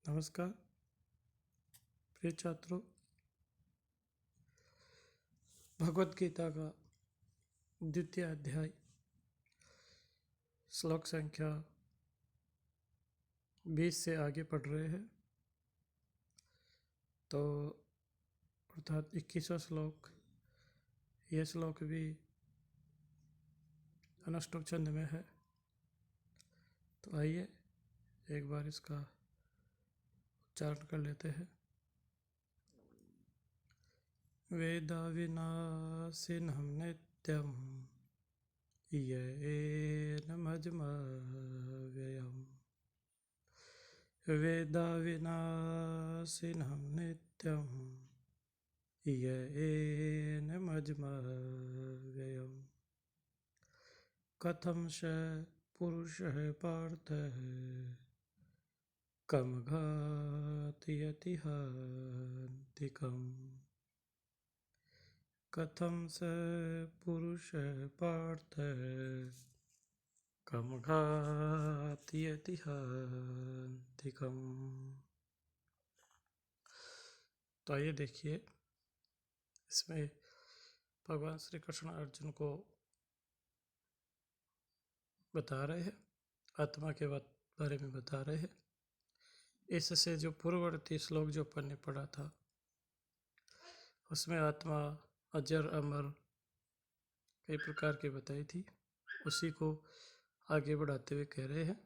नमस्कार प्रिय छात्रों, भगवत गीता का द्वितीय अध्याय श्लोक संख्या 20 से आगे पढ़ रहे हैं। तो अर्थात 21वां श्लोक, यह श्लोक भी अनुष्टुप छंद में है। तो आइए एक बार इसका उच्चारण कर लेते हैं। वेदा विनाशिनहं नित्यं येन मज्जमव्ययम्। वेदा विनाशिनहं नित्यं येन मज्जमव्ययम्। कथं स पुरुषः पार्थः कं घातयति हान्तिकम्। कथं स पुरुषः पार्थः कं घातयति हान्तिकम्। तो आइए देखिए, इसमें भगवान श्री कृष्ण अर्जुन को बता रहे हैं, आत्मा के बारे में बता रहे हैं। इससे जो पूर्ववर्ती श्लोक जो अपन ने पढ़ा था, उसमें आत्मा अजर अमर कई प्रकार की बताई थी, उसी को आगे बढ़ाते हुए कह रहे हैं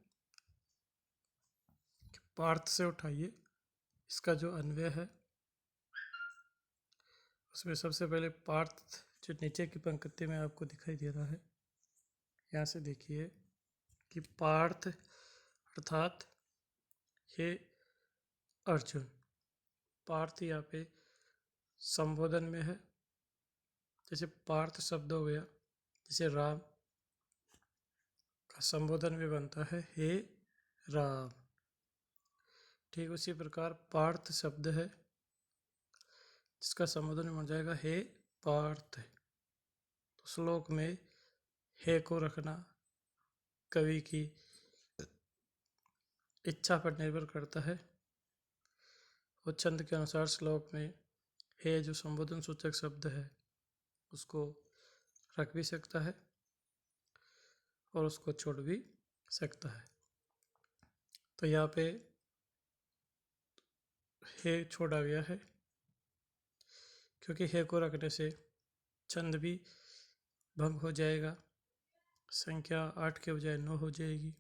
कि पार्थ से उठाइए। इसका जो अन्वय है उसमें सबसे पहले पार्थ जो नीचे की पंक्ति में आपको दिखाई दे रहा है, यहाँ से देखिए कि पार्थ अर्थात हे अर्जुन। पार्थ यहाँ पे संबोधन में है। जैसे पार्थ शब्द हो गया, जैसे राम का संबोधन में बनता है हे राम, ठीक उसी प्रकार पार्थ शब्द है जिसका संबोधन में बन जाएगा हे पार्थ। तो श्लोक में हे को रखना कवि की इच्छा पर निर्भर करता है। और छंद के अनुसार श्लोक में हे जो संबोधन सूचक शब्द है उसको रख भी सकता है और उसको छोड़ भी सकता है। तो यहाँ पे हे छोड़ा गया है क्योंकि हे को रखने से छंद भी भंग हो जाएगा, संख्या 8 के बजाय 9 हो जाएगी।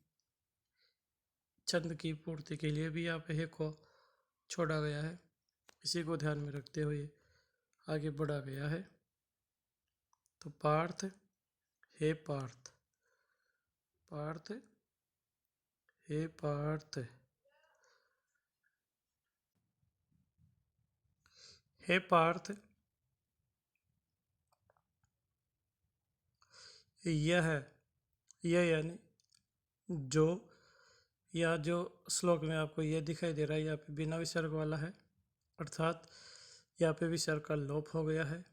छंद की पूर्ति के लिए भी यहाँ पे हे को छोड़ा गया है। इसी को ध्यान में रखते हुए आगे बढ़ा गया है। तो पार्थ हे पार्थ, पार्थ हे पार्थ, हे पार्थ। यह यानी जो, या जो श्लोक में आपको यह दिखाई दे रहा है यहाँ पे बिना विसर्ग वाला है, अर्थात यहाँ पे विसर्ग का लोप हो गया है,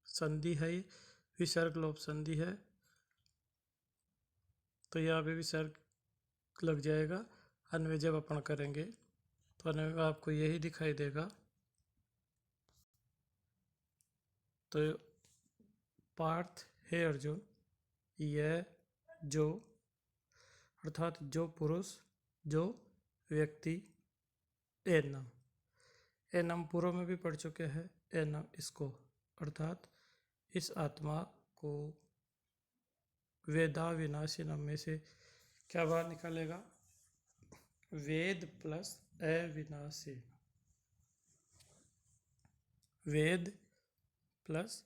संधि है, ये विसर्ग लोप संधि है। तो यहाँ पे विसर्ग लग जाएगा। अन्वय जब अपन करेंगे तो अन्वय में आपको यही दिखाई देगा। तो पार्थ हे अर्जुन, यह जो अर्थात जो पुरुष, जो व्यक्ति, एनम, एनम पूर्व में भी पढ़ चुके हैं। एनम इसको अर्थात इस आत्मा को वेदा विनाशिनम में से क्या बाहर निकालेगा? वेद प्लस अविनाशी, वेद प्लस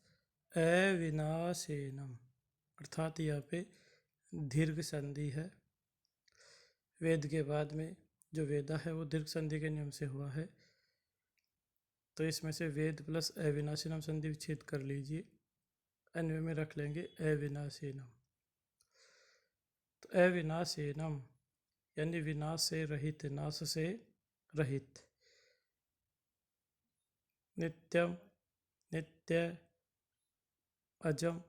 अविनाशीनम, अर्थात यहाँ पे दीर्घ संधि है। वेद के बाद में जो वेदा है वो दीर्घ संधि के नियम से हुआ है। तो इसमें से वेद प्लस अविनाशीनम संधि विच्छेद कर लीजिए, अन्वय में रख लेंगे अविनाशीनम। तो अविनाशीनम यानी विनाश से रहित, नाश से रहित। नित्यम, नित्य, अजम,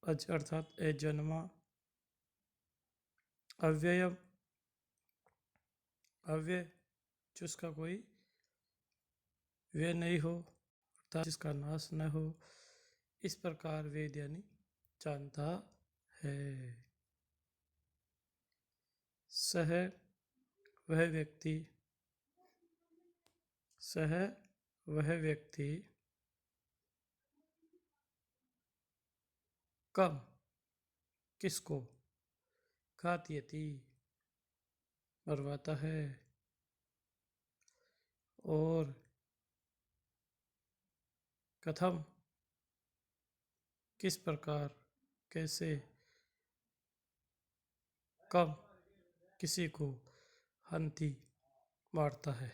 अज अर्थात अजन्मा, अव्ययम अव्यय जिसका कोई व्यय नहीं हो अर्थात जिसका नाश न हो, इस प्रकार वेद यानी जानता है। सह वह व्यक्ति, सह वह व्यक्ति कम किसको घातयति मरवाता है, और कथम किस प्रकार कैसे, कम किसी को हंति मारता है।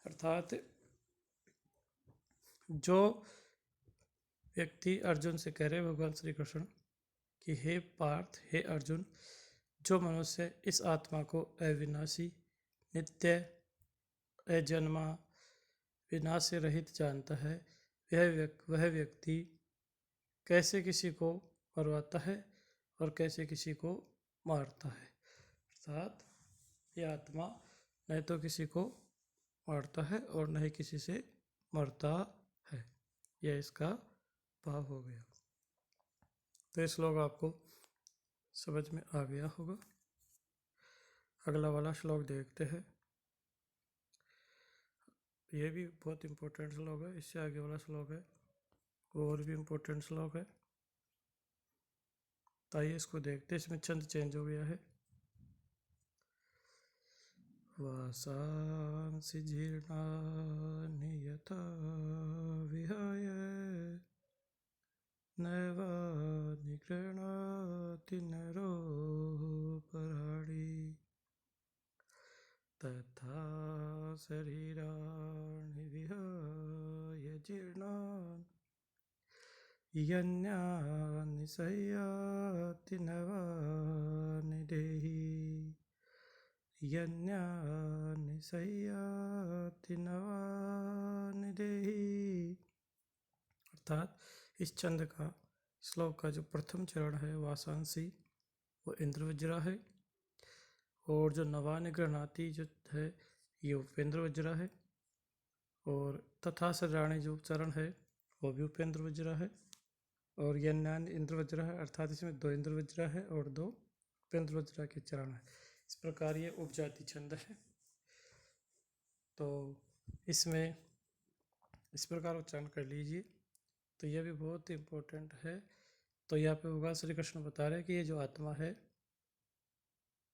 अर्थात जो व्यक्ति अर्जुन से कह रहे भगवान श्री कृष्ण कि हे पार्थ, हे अर्जुन, जो मनुष्य इस आत्मा को अविनाशी, नित्य, अजन्मा, विनाश से रहित जानता है, वह व्यक्ति कैसे किसी को मरवाता है और कैसे किसी को मारता है। अर्थात यह आत्मा न तो किसी को मारता है और न ही किसी से मरता है। यह इसका भाव हो गया। तो ये श्लोक आपको समझ में आ गया होगा। अगला वाला श्लोक देखते हैं। ये भी बहुत इम्पोर्टेंट श्लोक है। इससे आगे वाला श्लोक है वो और भी इम्पोर्टेंट श्लोक है। तो आइए इसको देखते हैं। इसमें छंद चेंज हो गया है। वासांसि जीर्णानि यथा विहाय नैवानि गृह्णाति नरोपराणि तथा शरीराणि विहाय जीर्णानि यन्यानि संयाति नवानि देहि यन्यानि संयाति नवानि देहि। अर्थात इस छंद का, श्लोक का जो प्रथम चरण है वासांसी, वो इंद्रवज्रा है, और जो नवानि गृह्णाति जो है ये उपेंद्र वज्रा है, और तथा शरीराणि जो चरण है वो भी उपेंद्र वज्रा है, और यन्यान इंद्र वज्रा है। अर्थात इसमें 2 इंद्र वज्रा है और 2 उपेंद्र वज्रा के चरण है। इस प्रकार ये उपजाति छंद है। तो इसमें इस प्रकार उच्चारण कर लीजिए। तो यह भी बहुत इम्पोर्टेंट है। तो यहाँ पे भगवान श्री कृष्ण बता रहे हैं कि ये जो आत्मा है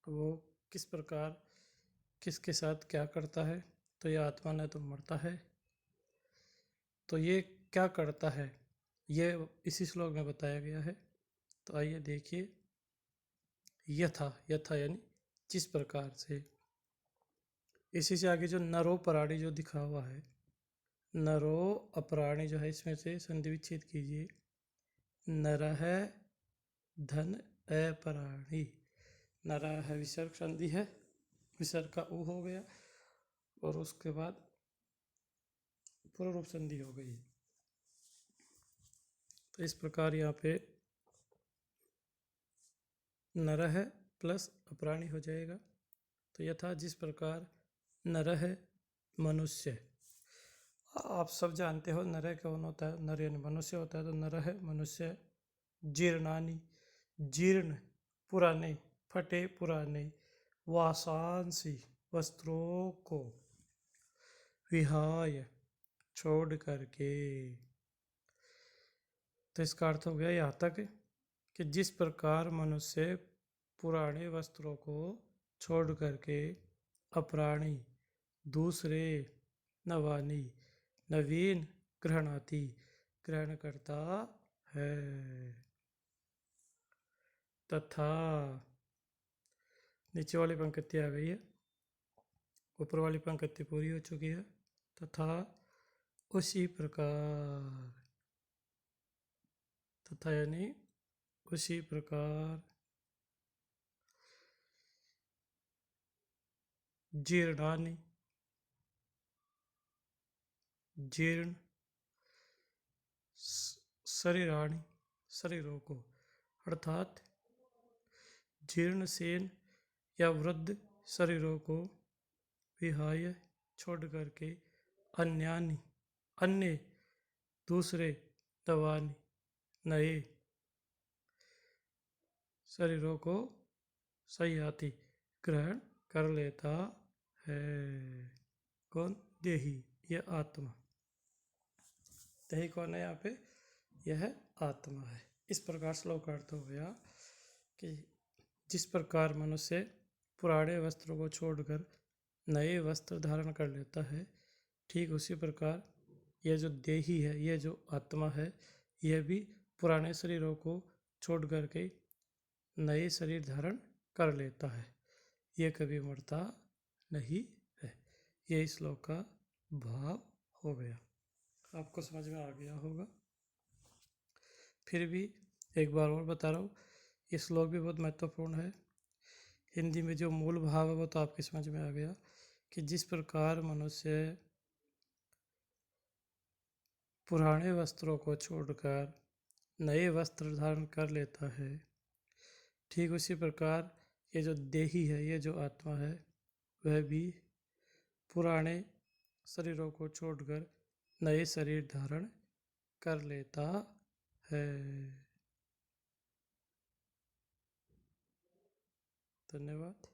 वो किस प्रकार किसके साथ क्या करता है। तो यह आत्मा न तो मरता है, तो ये क्या करता है ये इसी श्लोक में बताया गया है। तो आइए देखिए। यथा, यथा यानी जिस प्रकार से। इसी से आगे जो नरो पराणी जो दिखा हुआ है, नरो अपराणी जो है, इसमें से संधि विच्छेद कीजिए। नरः धन अपराणी। नरः है विसर्ग संधि है, विसर्ग का ऊ हो गया और उसके बाद पूर्ण रूप संधि हो गई। तो इस प्रकार यहाँ पे नरः प्लस अपराणी हो जाएगा। तो यथा जिस प्रकार नरः मनुष्य, आप सब जानते हो नरः कौन होता है, नर यानी मनुष्य होता है। तो नरः मनुष्य, जीर्णानि जीर्ण पुराने, फटे पुराने, वासांसी वस्त्रों को, विहाय छोड़ करके। तो इसका अर्थ हो गया यहाँ तक कि जिस प्रकार मनुष्य पुराने वस्त्रों को छोड़ करके अपराणी दूसरे, नवानी नवीन, ग्रहणाती ग्रहण करता है। तथा नीचे वाली पंक्ति आ गई है, ऊपर वाली पंक्ति पूरी हो चुकी है। तथा उसी प्रकार, तथा यानी उसी प्रकार, जीर्णानि जीर्ण शरीराणि शरीरों को, अर्थात जीर्ण सेन या वृद्ध शरीरों को, विहाय छोड़ करके अन्यानि अन्य दूसरे दवानि नए शरीरों को सयाति ग्रहण कर लेता है। कौन? देही, यह आत्मा। देही कौन है यहाँ पे? यह आत्मा है। इस प्रकार श्लोक का अर्थ हो गया कि जिस प्रकार मनुष्य पुराने वस्त्रों को छोड़कर नए वस्त्र धारण कर लेता है, ठीक उसी प्रकार यह जो देही है, यह जो आत्मा है, यह भी पुराने शरीरों को छोड़ करके नए शरीर धारण कर लेता है। यह कभी मरता नहीं है। यह इस श्लोक का भाव हो गया। आपको समझ में आ गया होगा। फिर भी एक बार और बता रहा हूँ, ये श्लोक भी बहुत महत्वपूर्ण है। हिंदी में जो मूल भाव है वो तो आपकी समझ में आ गया कि जिस प्रकार मनुष्य पुराने वस्त्रों को छोड़कर नए वस्त्र धारण कर लेता है, ठीक उसी प्रकार ये जो देही है, ये जो आत्मा है, वह भी पुराने शरीरों को छोड़कर नए शरीर धारण कर लेता है। धन्यवाद।